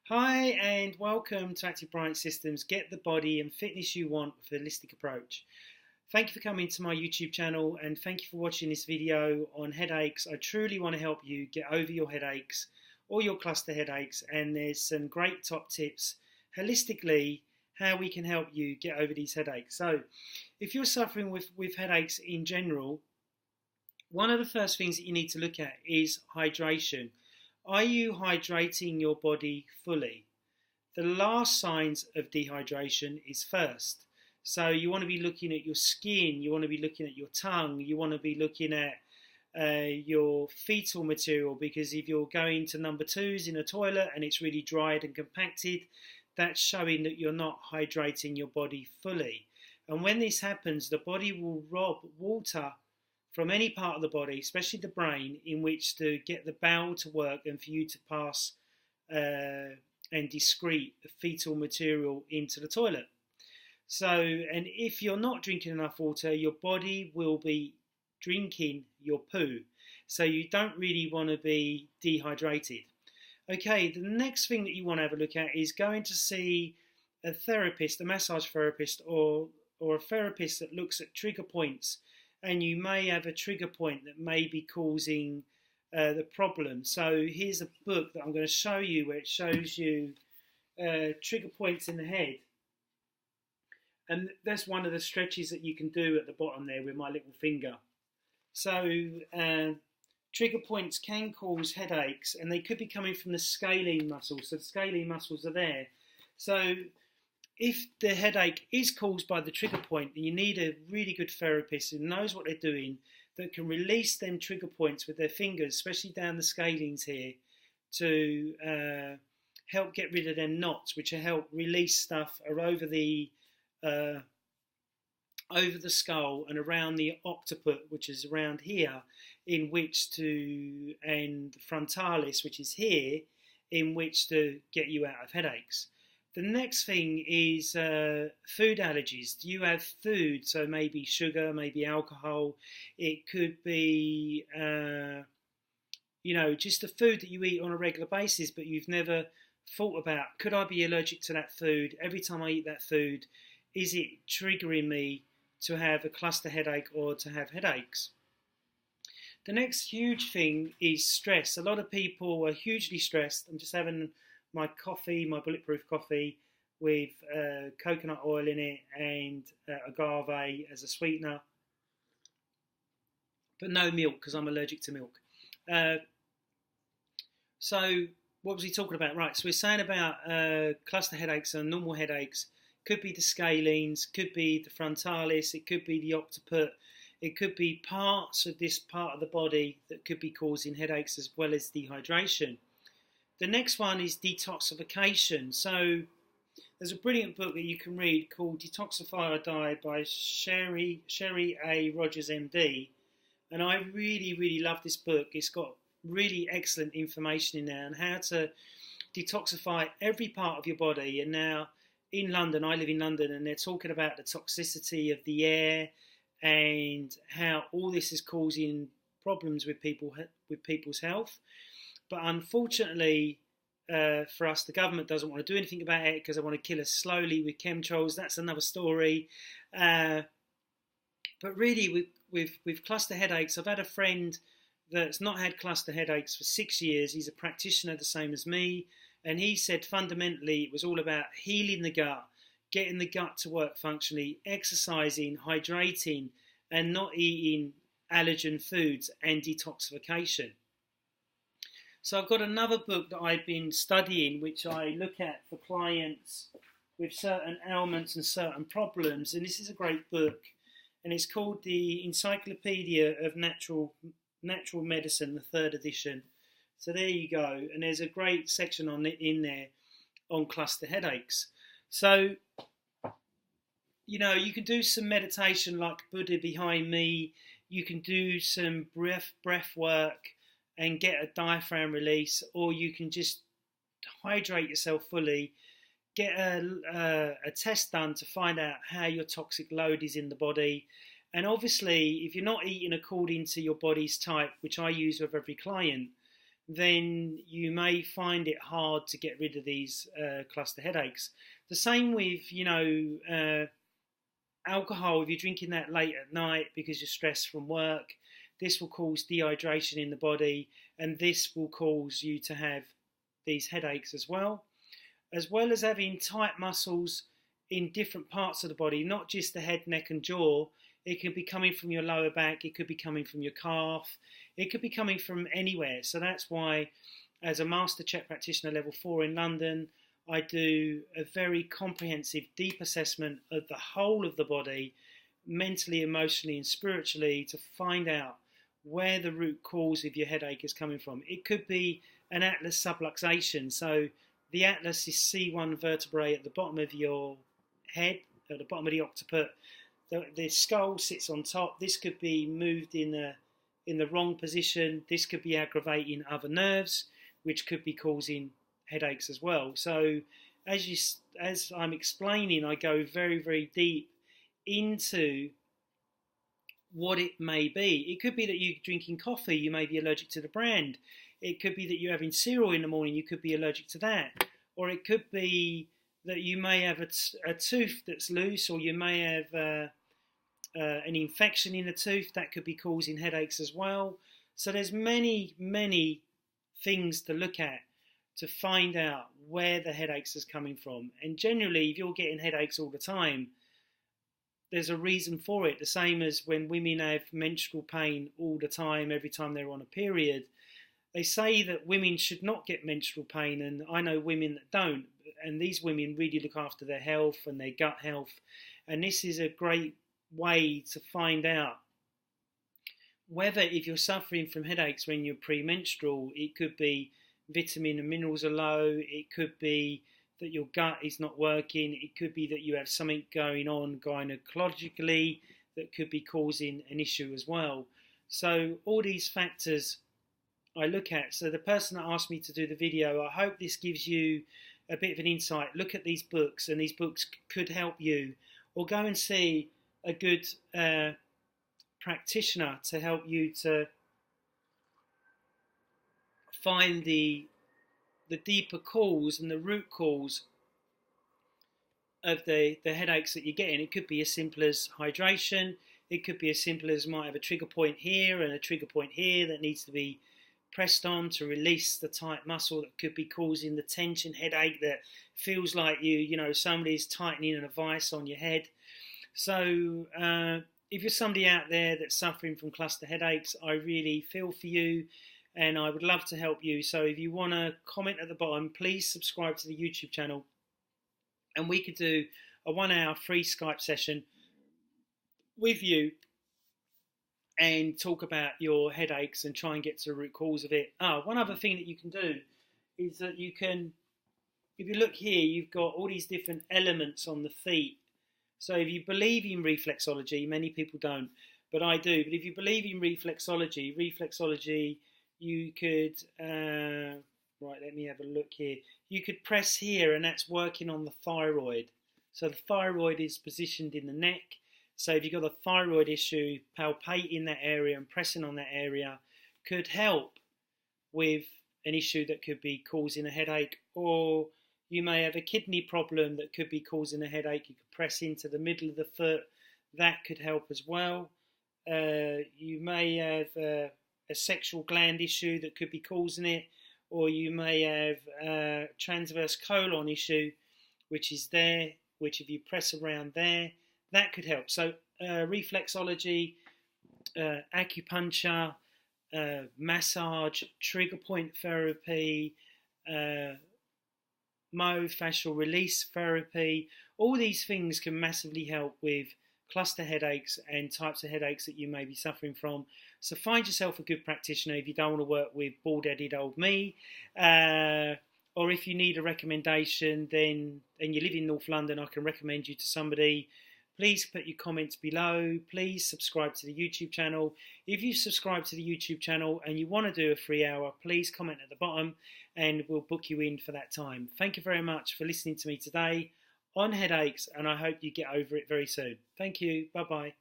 Hi and welcome to Active Bryant Systems. Get the body and fitness you want with a holistic approach. Thank you for coming to my YouTube channel and thank you for watching this video on headaches. I truly want to help you get over your headaches or your cluster headaches, and there's some great top tips holistically how we can help you get over these headaches. So if you're suffering with headaches in general, one of the first things that you need to look at is hydration. Are you hydrating your body fully? The last signs of dehydration is first. So you want to be looking at your skin, you want to be looking at your tongue, you want to be looking at your fetal material, because if you're going to number twos in a toilet and it's really dried and compacted, that's showing that you're not hydrating your body fully. And when this happens, the body will rob water from any part of the body, especially the brain, in which to get the bowel to work and for you to pass and excrete the fetal material into the toilet. So, and if you're not drinking enough water, your body will be drinking your poo. So you don't really want to be dehydrated. Okay, the next thing that you want to have a look at is going to see a therapist, a massage therapist, or a therapist that looks at trigger points. And you may have a trigger point that may be causing the problem. So here's a book that I'm going to show you where it shows you trigger points in the head. And that's one of the stretches that you can do at the bottom there with my little finger. So trigger points can cause headaches, and they could be coming from the scalene muscles. So the scalene muscles are there. So if the headache is caused by the trigger point, then you need a really good therapist who knows what they're doing, that can release them trigger points with their fingers, especially down the scalenes here, to help get rid of them knots, which will help release stuff over the skull and around the occiput, which is around here, in which to, and the frontalis, which is here, in which to get you out of headaches. The next thing is food allergies. Do you have food? So maybe sugar, maybe alcohol. It could be, just the food that you eat on a regular basis, but you've never thought about, could I be allergic to that food? Every time I eat that food, is it triggering me to have a cluster headache or to have headaches? The next huge thing is stress. A lot of people are hugely stressed. I'm just having my coffee, my bulletproof coffee, with coconut oil in it and agave as a sweetener, but no milk because I'm allergic to milk. So what was he talking about? Right, so we're saying about cluster headaches and normal headaches. Could be the scalenes, could be the frontalis, it could be the occiput, it could be parts of this part of the body that could be causing headaches as well as dehydration. The next one is detoxification. So there's a brilliant book that you can read called Detoxify or Die by Sherry A. Rogers, MD. And I really, really love this book. It's got really excellent information in there on how to detoxify every part of your body. And now in London, I live in London, and they're talking about the toxicity of the air and how all this is causing problems with people's health. But unfortunately for us, the government doesn't want to do anything about it because they want to kill us slowly with chemtrails. That's another story. But really, with cluster headaches, I've had a friend that's not had cluster headaches for 6 years. He's a practitioner the same as me. And he said fundamentally it was all about healing the gut, getting the gut to work functionally, exercising, hydrating, and not eating allergen foods, and detoxification. So I've got another book that I've been studying, which I look at for clients with certain ailments and certain problems. And this is a great book, and it's called the Encyclopedia of Natural Medicine, the 3rd edition. So there you go. And there's a great section on it in there on cluster headaches. So, you can do some meditation like Buddha behind me. You can do some breath work and get a diaphragm release, or you can just hydrate yourself fully, get a test done to find out how your toxic load is in the body. And obviously, if you're not eating according to your body's type, which I use with every client, then you may find it hard to get rid of these cluster headaches. The same with, alcohol. If you're drinking that late at night because you're stressed from work, this will cause dehydration in the body, and this will cause you to have these headaches as well as having tight muscles in different parts of the body, not just the head, neck and jaw. It could be coming from your lower back, it could be coming from your calf, it could be coming from anywhere. So that's why, as a Master Chek Practitioner Level 4 in London, I do a very comprehensive, deep assessment of the whole of the body, mentally, emotionally and spiritually, to find out where the root cause of your headache is coming from. It could be an atlas subluxation. So the atlas is C1 vertebrae at the bottom of your head, at the bottom of the occiput. The skull sits on top. This could be moved in the wrong position. This could be aggravating other nerves, which could be causing headaches as well. So as I'm explaining, I go very, very deep into what it may be. It could be that you're drinking coffee, you may be allergic to the brand. It could be that you're having cereal in the morning, you could be allergic to that. Or it could be that you may have a tooth that's loose, or you may have an infection in the tooth that could be causing headaches as well. So there's many, many things to look at to find out where the headaches is coming from. And generally, if you're getting headaches all the time, there's a reason for it. The same as when women have menstrual pain all the time, every time they're on a period. They say that women should not get menstrual pain, and I know women that don't. And these women really look after their health and their gut health. And this is a great way to find out whether, if you're suffering from headaches when you're premenstrual, it could be vitamin and minerals are low, it could be that your gut is not working, it could be that you have something going on gynecologically that could be causing an issue as well. So all these factors I look at. So the person that asked me to do the video, I hope this gives you a bit of an insight. Look at these books, and these books could help you, or go and see a good practitioner to help you to find the deeper cause and the root cause of the headaches that you're getting. It could be as simple as hydration. It could be as simple as might have a trigger point here and a trigger point here that needs to be pressed on to release the tight muscle that could be causing the tension headache that feels like somebody's tightening a vice on your head. So if you're somebody out there that's suffering from cluster headaches, I really feel for you, and I would love to help you. So if you want to comment at the bottom, please subscribe to the YouTube channel, and we could do a 1-hour free Skype session with you and talk about your headaches and try and get to the root cause of it. One other thing that you can do is that you can, if you look here, you've got all these different elements on the feet. So if you believe in reflexology, many people don't, but I do. But if you believe in reflexology, you could, right, let me have a look here. You could press here, and that's working on the thyroid. So the thyroid is positioned in the neck. So if you've got a thyroid issue, palpating that area and pressing on that area could help with an issue that could be causing a headache. Or you may have a kidney problem that could be causing a headache. You could press into the middle of the foot. That could help as well. You may have a sexual gland issue that could be causing it. Or you may have a transverse colon issue, which is there, which if you press around there, that could help. So reflexology, acupuncture, massage, trigger point therapy, myofascial release therapy, all these things can massively help with cluster headaches and types of headaches that you may be suffering from. So find yourself a good practitioner if you don't want to work with bald-headed old me. Or if you need a recommendation, then and you live in North London, I can recommend you to somebody. Please put your comments below. Please subscribe to the YouTube channel. If you subscribe to the YouTube channel and you want to do a free hour, please comment at the bottom and we'll book you in for that time. Thank you very much for listening to me today on headaches, and I hope you get over it very soon. Thank you. Bye-bye.